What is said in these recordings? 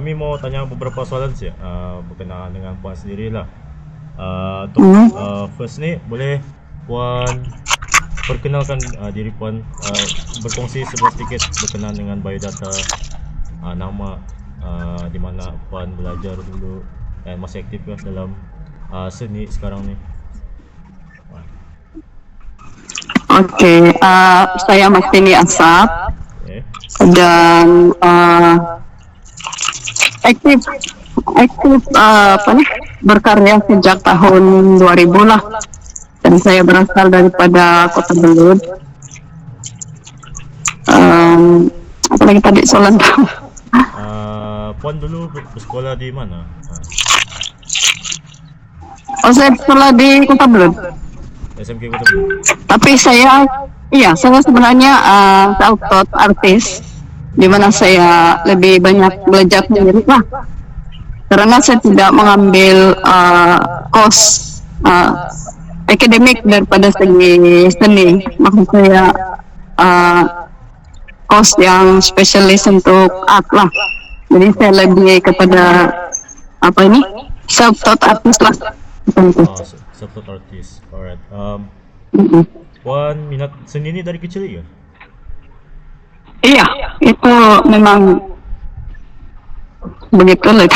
kami mau tanya beberapa soalan sih, berkenaan dengan Puan sendiri lah. Untuk first ni, boleh Puan perkenalkan diri Puan, berkongsi sedikit berkenaan dengan biodata, nama, di mana Puan belajar dulu dan masih aktif ke dalam seni sekarang ni. Oke, saya Mastini Asap Okay. dan aktif berkarya sejak tahun 2000 lah. Dan saya berasal daripada Kota Belud. Apa lagi tadi soalan kamu? Puan dulu bersekolah di mana? Oh, saya sekolah di Kota Belud. SMK Kota Belud. Tapi saya sebenarnya self-taught artis, di mana saya lebih banyak belajar sendiri lah. Karena saya tidak mengambil course akademik daripada segi seni, maka saya course yang spesialis untuk art lah. Jadi saya lebih kepada self-taught artist lah. Self-taught artist. Alright. Puan minat seni ni dari kecil ya? Iya, itu memang begitu lah.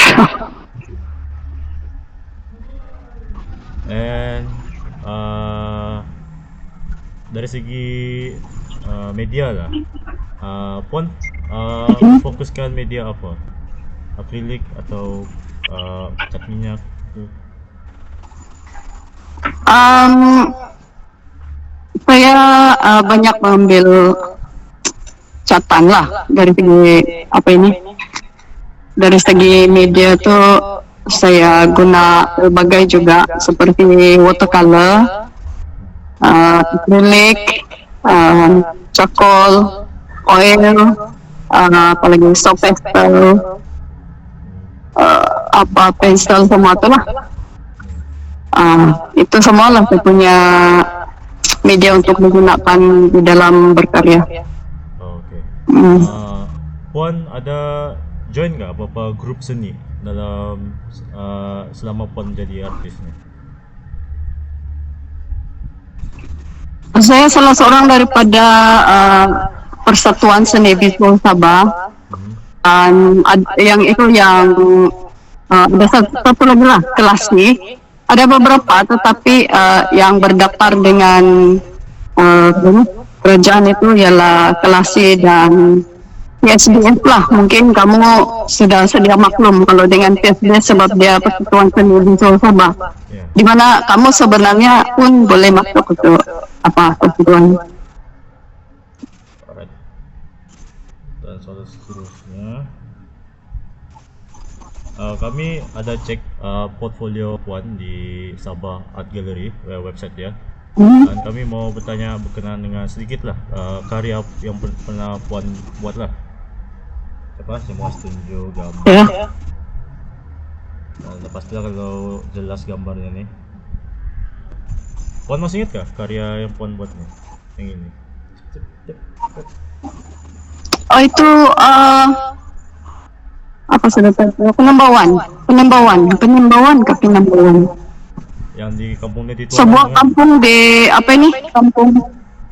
And dari segi media lah, Puan fokuskan media apa? Akrilik atau cat minyak tu? Saya banyak mengambil catatan lah dari segi dari segi media tuh saya guna berbagai juga seperti watercolor, acrylic, charcoal, oil, apalagi soft pastel, pensel semua tu lah. Itu semua lah saya punya media untuk menggunakan di dalam berkarya. Okay. Puan ada join nggak apa-apa grup seni dalam selama Puan jadi artis ni? Saya salah seorang daripada Persatuan Seni Visual Sabah. Yang ada satu lagi lah, Kelasi. Ada beberapa, tetapi yang berdaftar dengan kerajaan itu ialah Kelasi dan PSDS lah. Mungkin kamu sudah sedia maklum kalau dengan PSDS sebab dia Persatuan Seni Visual Sabah. Di mana kamu sebenarnya pun boleh masuk ke persatuan. Alright. Dan soal seterusnya, kami ada cek portfolio Puan di Sabah Art Gallery, website dia. Dan kami mau bertanya berkenaan dengan sedikit lah karya yang pernah Puan buat lah. Saya mau tunjuk gambar. Lepas tu lah kalau jelas gambarnya ni. Puan masih ingat kah karya yang Puan buat ni? Yang ini. Oh, itu apa sudah tahu? Penyembawan. Yang di kampung ni di Tuaran. Sebuah kampung di kampung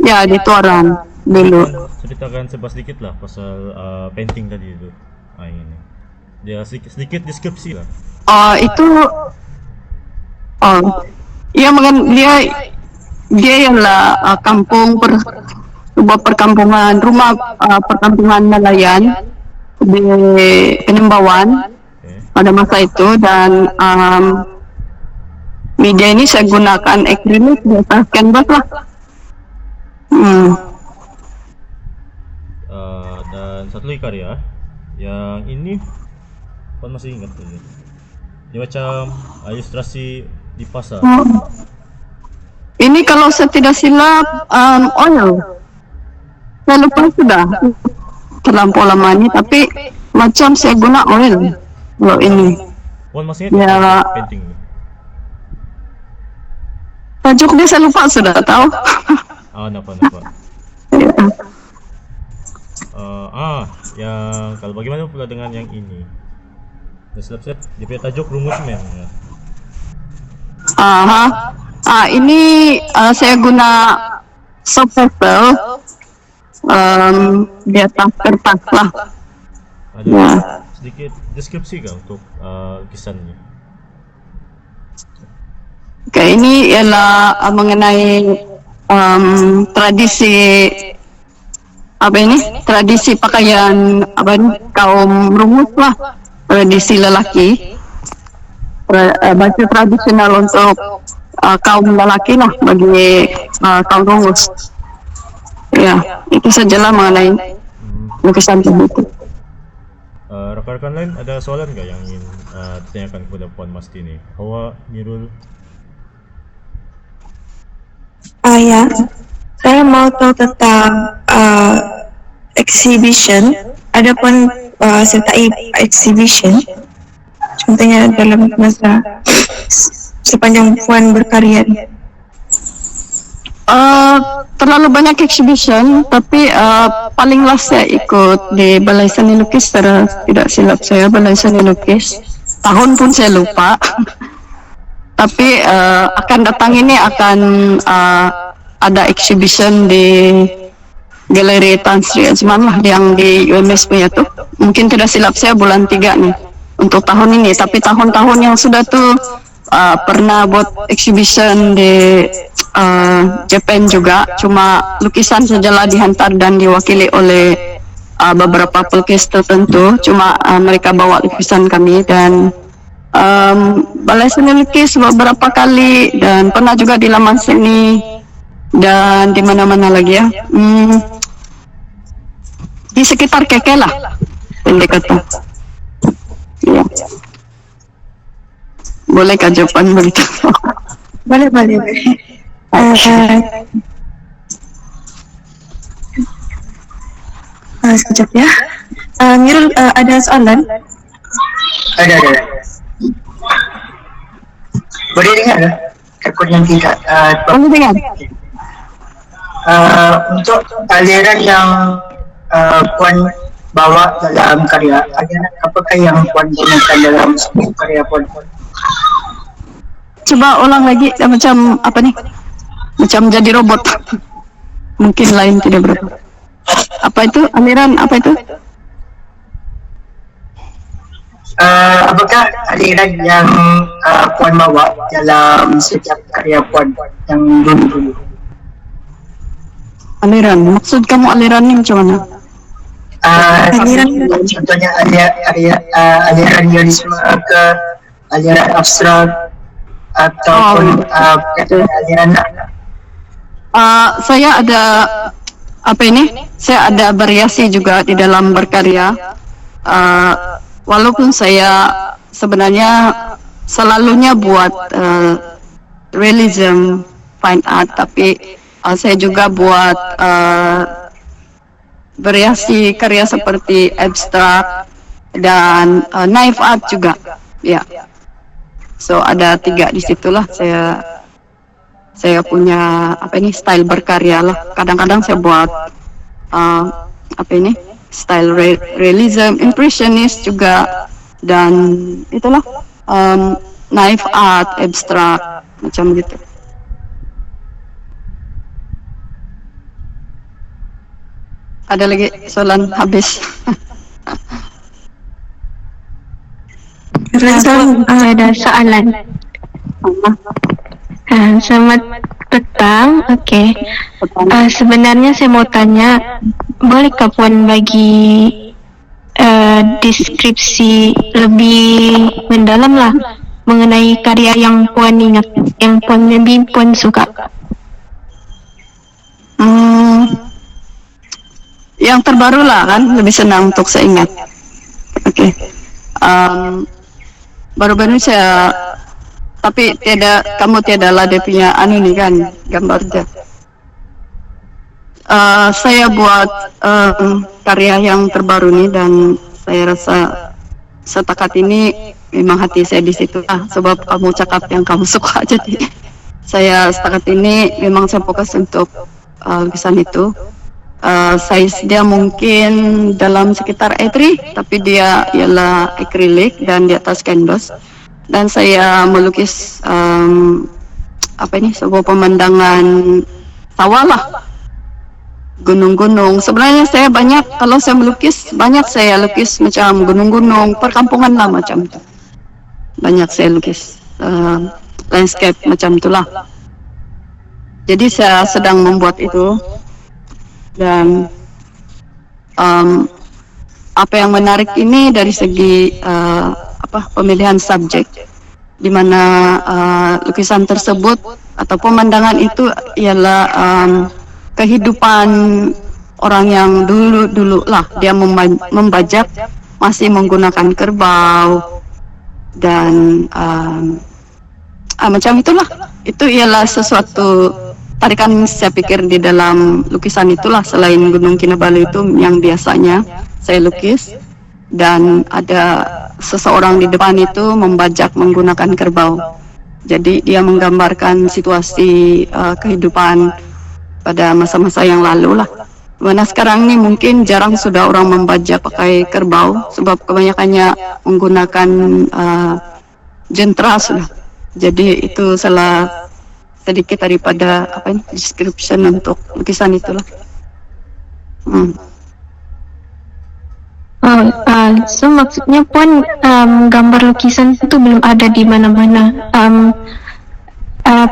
di Tuaran dulu. Ceritakan sedikit lah pasal painting tadi itu. Ini. Dia sedikit deskripsi lah. Dia ialah sebuah perkampungan, rumah perkampungan nelayan di Penyembawan pada masa itu, dan media ini saya gunakan akrilik di atas canvas lah. Dan satu lagi karya yang ini Puan masih ingat ini? Dia macam ilustrasi di pasar. Ini kalau saya tidak silap oil. Saya lupa sudah terlampau lama ini, tapi macam saya guna oil. Kalau ini. Puan masih ingat painting ni? Tajuk dia saya lupa sudah tahu. Nampak. Yang kalau bagaimana pula dengan yang ini? Dah silap saya, dia punya tajuk rumus men. Ya. Aha. Ini saya guna software di atas kertas lah. Ada Ya. sedikit deskripsi kah untuk lukisannya? Oke, ini ialah mengenai tradisi apa ini? Tradisi pakaian apa ini? Kaum rumus lah, tradisi lelaki. Baju tradisional untuk kaum lelaki lah bagi kaum rumus. Ya, itu sajalah mengenai lukisan itu. Rekan-rekan lain ada soalan nggak yang ingin ditanyakan kepada Puan Mastini? Hawa, Mirul? Ya, saya mau tahu tentang exhibition. Ada pun sertai exhibition. Contohnya dalam masa sepanjang Puan berkarya. Terlalu banyak exhibition, tapi paling last saya ikut di Balai Seni Lukis, tidak silap saya, Balai Seni Lukis. Tahun pun saya lupa. Tapi akan datang ini akan ada exhibition di Galeri Tan Sri Azman lah yang di UMS punya tuh. Mungkin tidak silap saya bulan 3 nih untuk tahun ini. Tapi tahun-tahun yang sudah tuh pernah buat exhibition di Japan juga. Cuma lukisan sajalah dihantar dan diwakili oleh beberapa pelukis tertentu. Cuma mereka bawa lukisan kami dan Balai Seni Lukis beberapa kali dan pernah juga di Laman Seni dan di mana-mana lagi ya. Di sekitar Keke lah, pendek kata. Ya. Boleh kah jawaban begitu? Boleh. Sekejap ya. Mirul, ada soalan? Ada. Boleh dengar ke? Takut nanti tak. Kamu dengar? Untuk aliran yang Puan bawa dalam karya, apakah yang Puan gunakan dalam karya Puan? Coba ulang lagi, macam apa nih? Macam jadi robot. Mungkin lain tidak berapa. Apa itu? Aliran apa itu? Apakah aliran yang Puan bawa dalam setiap karya Puan yang dulu? Aliran. Maksud kamu aliran ini macam mana? Contohnya aliran realisme ke aliran abstrak ataupun aliran saya ada apa ini? Saya ada variasi juga di dalam berkarya. Walaupun saya sebenarnya selalunya buat realism, fine art, tapi saya juga buat variasi karya seperti abstrak dan knife art juga. Ya. So ada 3 di situlah saya punya apa ini style berkarya lah. Kadang-kadang saya buat apa ini style realism, impressionist juga dan itulah knife art, abstrak macam gitu. Ada lagi soalan habis? Ada soalan. Selamat petang. Oke. Sebenarnya saya mau tanya, bolehkah Puan bagi deskripsi lebih mendalam lah mengenai karya yang Puan ingat, yang Puan suka? Yang terbaru lah kan, lebih senang untuk saya ingat. Oke. Baru-baru saya, tapi kamu tiada lah dia punya anu nih kan, gambar dia. Saya buat karya yang terbaru nih dan saya rasa setakat ini memang hati saya di situ lah, sebab kamu cakap yang kamu suka, jadi saya setakat ini memang saya fokus untuk lukisan itu. size dia mungkin dalam sekitar A3, tapi dia ialah acrylic dan di atas canvas. Dan saya melukis sebuah pemandangan sawah lah, gunung-gunung. Sebenarnya saya banyak, kalau saya melukis banyak saya lukis macam gunung-gunung, perkampungan lah macam itu. Banyak saya lukis landscape macam itulah. Jadi saya sedang membuat itu. Dan apa yang menarik ini dari segi pemilihan subjek, di mana lukisan tersebut atau pemandangan itu ialah kehidupan orang yang dulu lah. Dia membajak masih menggunakan kerbau dan macam itulah. Itu ialah sesuatu tarikan saya pikir di dalam lukisan itulah, selain Gunung Kinabalu itu yang biasanya saya lukis, dan ada seseorang di depan itu membajak menggunakan kerbau. Jadi dia menggambarkan situasi kehidupan pada masa-masa yang lalu lah. Mana sekarang ini mungkin jarang sudah orang membajak pakai kerbau, sebab kebanyakannya menggunakan jentera sudah. Jadi itu salah sedikit daripada description untuk lukisan itulah. So maksudnya Puan gambar lukisan itu belum ada di mana-mana.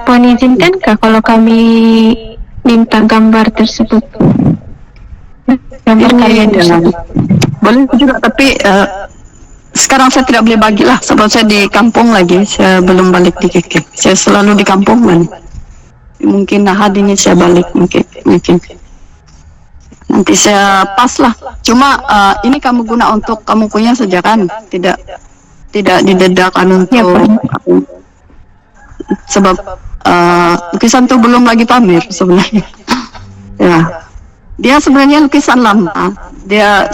Puan izinkankah kalau kami minta gambar tersebut? Gambar karya tersebut. Boleh juga, tapi sekarang saya tidak boleh bagilah, sebab saya di kampung lagi. Saya belum balik di KK. Saya selalu di kampung kan. Mungkin hari ini saya balik, mungkin. Nanti saya pas lah. Cuma ini kamu guna untuk kamu punya saja kan? Tidak didedakan untuk sebab lukisan itu belum lagi pamer sebenarnya. Ya. Dia sebenarnya lukisan lama.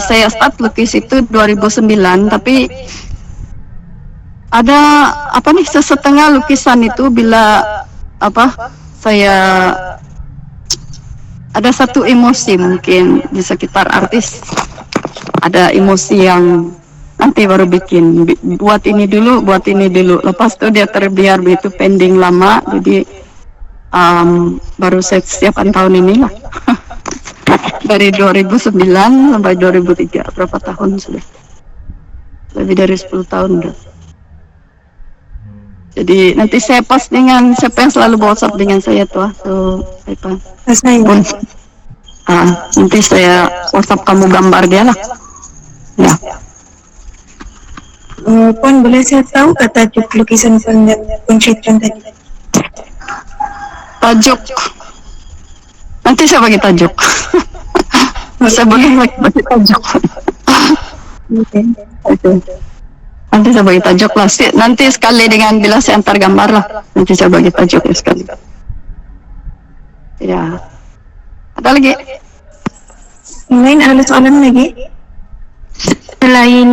Saya start lukis itu 2009, tapi ada sesetengah lukisan itu bila saya ada satu emosi mungkin di sekitar artis, ada emosi yang nanti baru bikin, buat ini dulu, lepas itu dia terbiar begitu pending lama, jadi baru saya siapkan tahun ini lah. Dari 2009 sampai 2003, berapa tahun sudah? Lebih dari 10 tahun udah. Jadi nanti saya pas dengan siapa yang selalu WhatsApp dengan saya tuh, nanti saya WhatsApp kamu gambar dia lah. Ya. Puan, boleh saya tahu tajuk lukisan Puan yang ceritakan tadi? Tajuk. Nanti saya bagi tajuk. Saya boleh bagi tajuk. Okay. Nanti saya bagi tajuk lah. Nanti sekali dengan bila saya antar gambar lah. Nanti saya bagi tajuk ya sekali. Ya. Ada lagi? Lain ada soalan lagi? Selain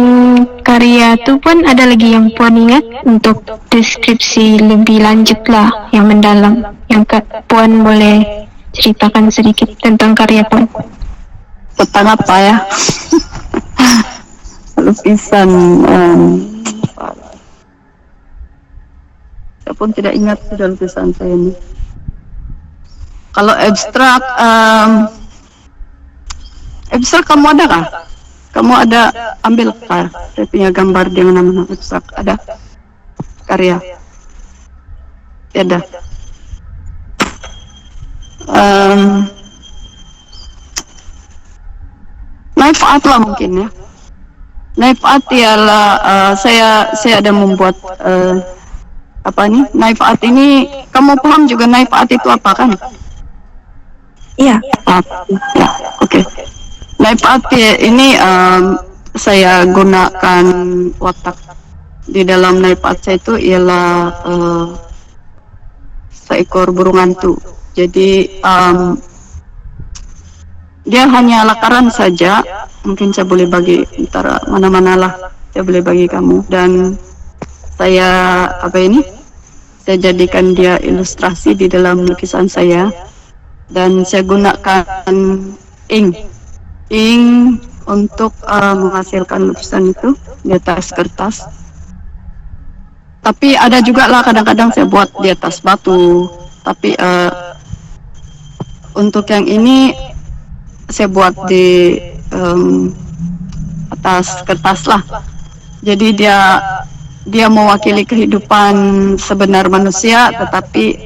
karya itu Puan, ada lagi yang Puan ingat untuk deskripsi lebih lanjut lah, yang mendalam, yang Puan boleh ceritakan sedikit tentang karya Puan? Tentang apa ya? Lukisan saya pun tidak ingat sudah lukisan saya ini. Kalau abstrak kamu ada kah? Kamu ada ambil kah? Saya punya gambar di mana-mana abstrak, ada karya? Ada. Knife art lah mungkin ya. Knife art ialah saya ada membuat knife art ini. Kamu paham juga knife art itu apa kan? Iya. Ya, oke. Knife art ini saya gunakan watak di dalam knife art saya itu ialah seekor burung hantu. Jadi dia hanya lakaran saja, mungkin saya boleh bagi antara mana-mana lah, saya boleh bagi kamu. Dan saya saya jadikan dia ilustrasi di dalam lukisan saya, dan saya gunakan ink untuk menghasilkan lukisan itu di atas kertas. Tapi ada juga lah kadang-kadang saya buat di atas batu. Tapi untuk yang ini saya buat di atas kertas lah. Jadi dia mewakili kehidupan sebenar manusia, tetapi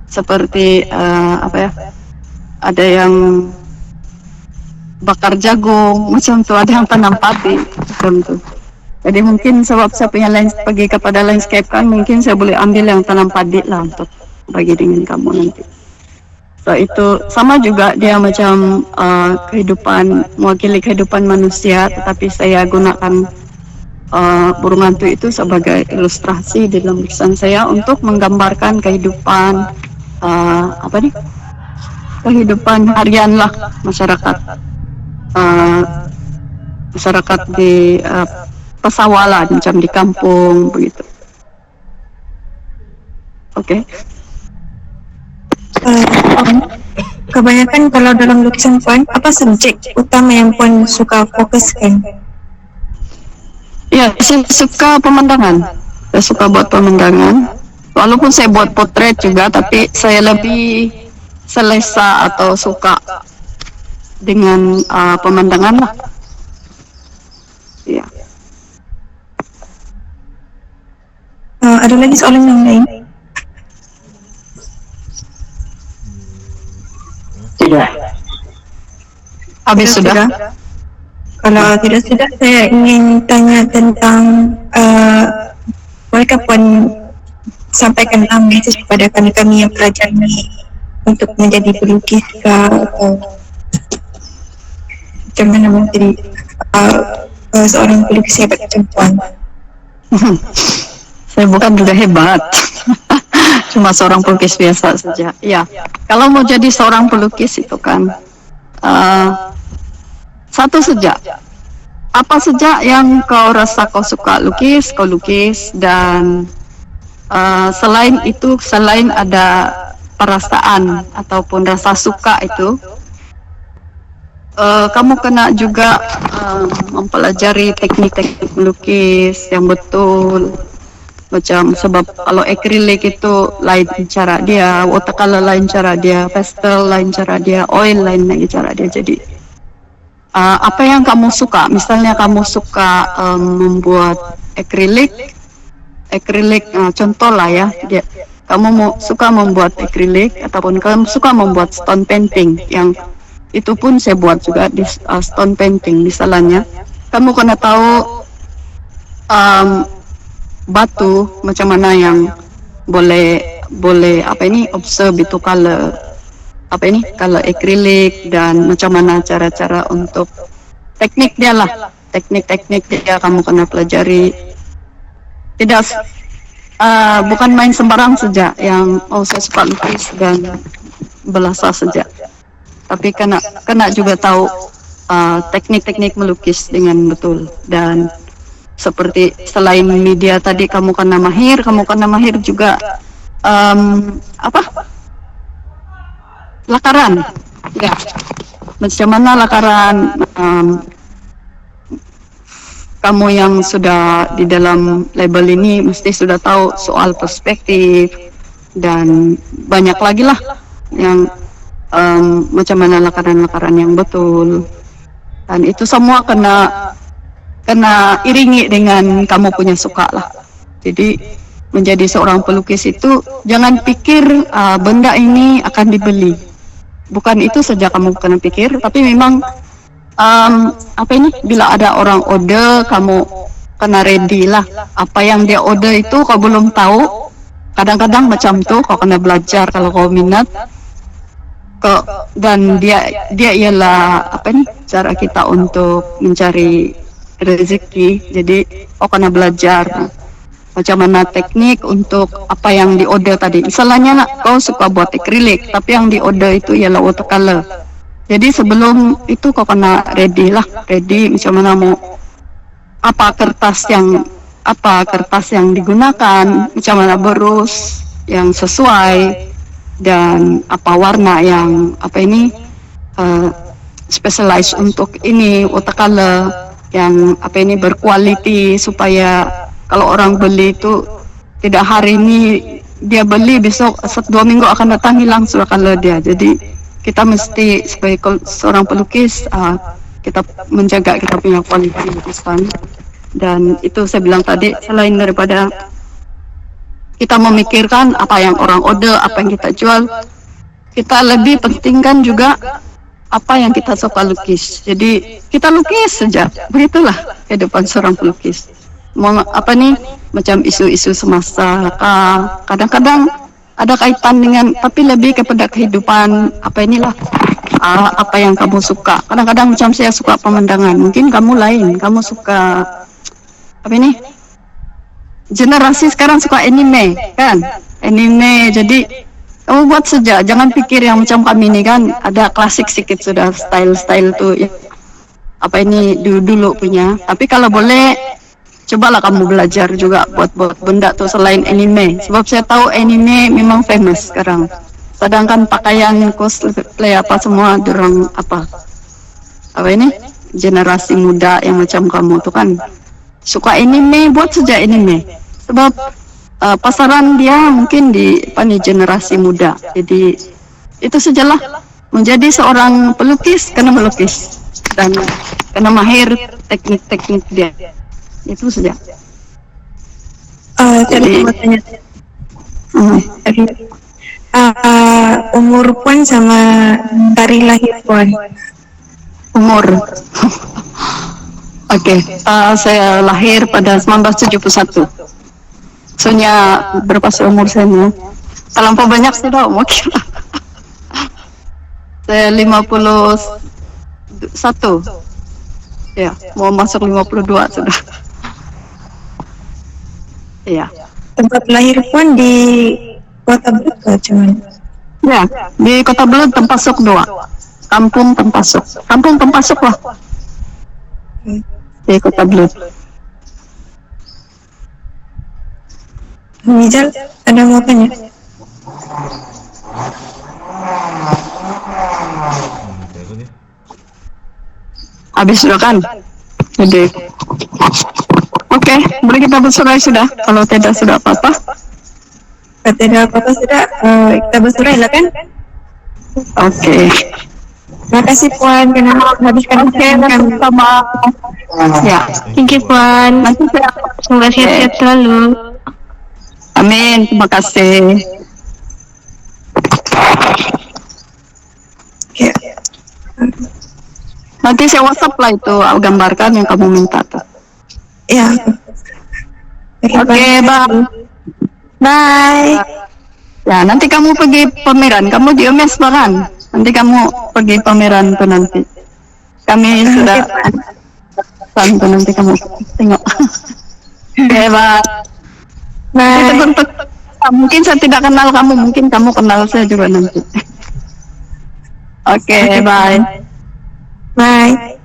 seperti apa ya? Ada yang bakar jagung, macam tu, ada yang tanam padi, macam tu. Jadi mungkin sebab saya punya pergi kepada landscape kan, mungkin saya boleh ambil yang tanam padi lah untuk bagi dengan kamu nanti. So itu sama juga, dia macam kehidupan, mewakili kehidupan manusia, tetapi saya gunakan burung hantu itu sebagai ilustrasi di dalam lukisan saya untuk menggambarkan kehidupan apa nih? Kehidupan harian lah masyarakat. Masyarakat di pesawalan, macam di kampung begitu. Oke. Kebanyakan kalau dalam lukisan Puan, apa subjek utama yang Puan suka fokuskan? Ya, saya suka pemandangan. Saya suka buat pemandangan. Walaupun saya buat potret juga, tapi saya lebih selesa atau suka dengan pemandangan lah. Ya. Ada lagi soalan yang lain? Tidak. Habis sudah? Kalau tidak, saya ingin tanya tentang bolehkah Puan sampaikan message kepada kami yang pelajar ini untuk menjadi pelukis atau macam mana menjadi seorang pelukis hebat macam Puan? Saya bukan juga hebat. Cuma seorang pelukis biasa saja. Ya, kalau mau jadi seorang pelukis itu kan satu saja. Apa saja yang kau rasa kau suka lukis, kau lukis. Dan selain itu, selain ada perasaan ataupun rasa suka itu, kamu kena juga mempelajari teknik-teknik melukis yang betul. Macam sebab kalau akrilik itu lain cara dia, watercolor lain cara dia, pastel lain cara dia, oil lain lagi cara dia. Jadi apa yang kamu suka, misalnya kamu suka membuat akrilik, contoh lah ya, kamu suka membuat akrilik ataupun kamu suka membuat stone painting, yang itu pun saya buat juga di stone painting. Misalnya kamu kena tahu batu macam mana yang boleh apa ini observe itu color apa ini color akrilik, dan macam mana cara-cara untuk teknik dia lah, teknik dia kamu kena pelajari. Tidak bukan main sembarang saja yang saya suka lukis dan belasa saja, tapi kena juga tahu teknik-teknik melukis dengan betul. Dan seperti selain media tadi kamu kena mahir juga lakaran ya, macam mana lakaran. Kamu yang sudah di dalam label ini mesti sudah tahu soal perspektif dan banyak lagi lah yang macam mana lakaran-lakaran yang betul. Dan itu semua kena iringi dengan kamu punya suka lah. Jadi menjadi seorang pelukis itu jangan pikir benda ini akan dibeli. Bukan itu saja kamu kena pikir, tapi memang bila ada orang order, kamu kena ready lah. Apa yang dia order itu kau belum tahu. Kadang-kadang macam tu, kau kena belajar kalau kau minat. Dan dia ialah cara kita untuk mencari rezeki. Jadi kau kena belajar macam mana teknik untuk apa yang di order tadi. Misalnya kau suka buat akrilik, tapi yang di order itu ialah watercolor. Jadi sebelum itu kau kena ready macam mana mau apa kertas yang digunakan, macam mana berus yang sesuai, dan apa warna yang uh, specialize untuk ini watercolor yang berkualiti, supaya kalau orang beli itu tidak hari ini dia beli, besok 2 minggu akan datang hilang watercolor dia. Jadi kita mesti sebagai seorang pelukis kita menjaga kita punya kualitas lukisan. Dan itu saya bilang tadi, selain daripada kita memikirkan apa yang orang order, apa yang kita jual, kita lebih pentingkan juga apa yang kita suka lukis. Jadi kita lukis saja, begitulah kehidupan seorang pelukis. Macam isu-isu semasa, kadang-kadang ada kaitan dengan, tapi lebih kepada kehidupan apa yang kamu suka. Kadang-kadang macam saya suka pemandangan, mungkin kamu lain, kamu suka generasi sekarang suka anime kan, anime. Jadi kamu buat saja, jangan pikir yang macam kami ini kan ada klasik sedikit sudah, style tuh ya, dulu punya. Tapi kalau boleh cobalah kamu belajar juga buat benda tuh selain anime, sebab saya tahu anime memang famous sekarang. Sedangkan pakaian, cosplay apa semua dorong generasi muda yang macam kamu tuh kan suka anime, buat saja anime. Sebab pasaran dia mungkin di generasi muda. Jadi itu sajalah, menjadi seorang pelukis kena melukis dan kena mahir teknik-teknik dia. Itu saja. Tadi mau tanya. Umur Puan sama hari lahir Puan. Umur. Oke, saya lahir pada 1971. Soalnya berapa sih umur saya nih? Terlampau banyak sudah umur kira. Saya 51. Ya, mau masuk 52 sudah. Iya. Tempat lahir Puan di Kota Belud cuman. Ya, di Kota Belud Tempasuk 2. Kampung Tempasuk. Kampung Tempasuk lah. Di Kota Belud. Mizal, ada mau tanya? Habis sudah kan? Jadi, oke, boleh kita bersurai sudah. Kalau tidak sudah apa-apa. Kalau tidak apa-apa sudah, kita bersurai lah kan? Oke. Terima kasih Puan karena menghabiskan kami sama. Ya, Thank you Puan. nanti saya Semoga sehat-sehat selalu. amin. Terima kasih. Ya. Nanti saya WhatsApp lah itu, gambarkan yang kamu minta tuh. Ya. Oke, Bang. Bye. Ya, nanti kamu pergi pameran. Kamu di UMS kan? Nanti kamu pergi pameran tuh nanti. Kami sudah tuh nanti kamu tengok. Oke, Bang. Bye. Mungkin saya tidak kenal kamu, mungkin kamu kenal saya juga nanti. Oke, bye. Bye.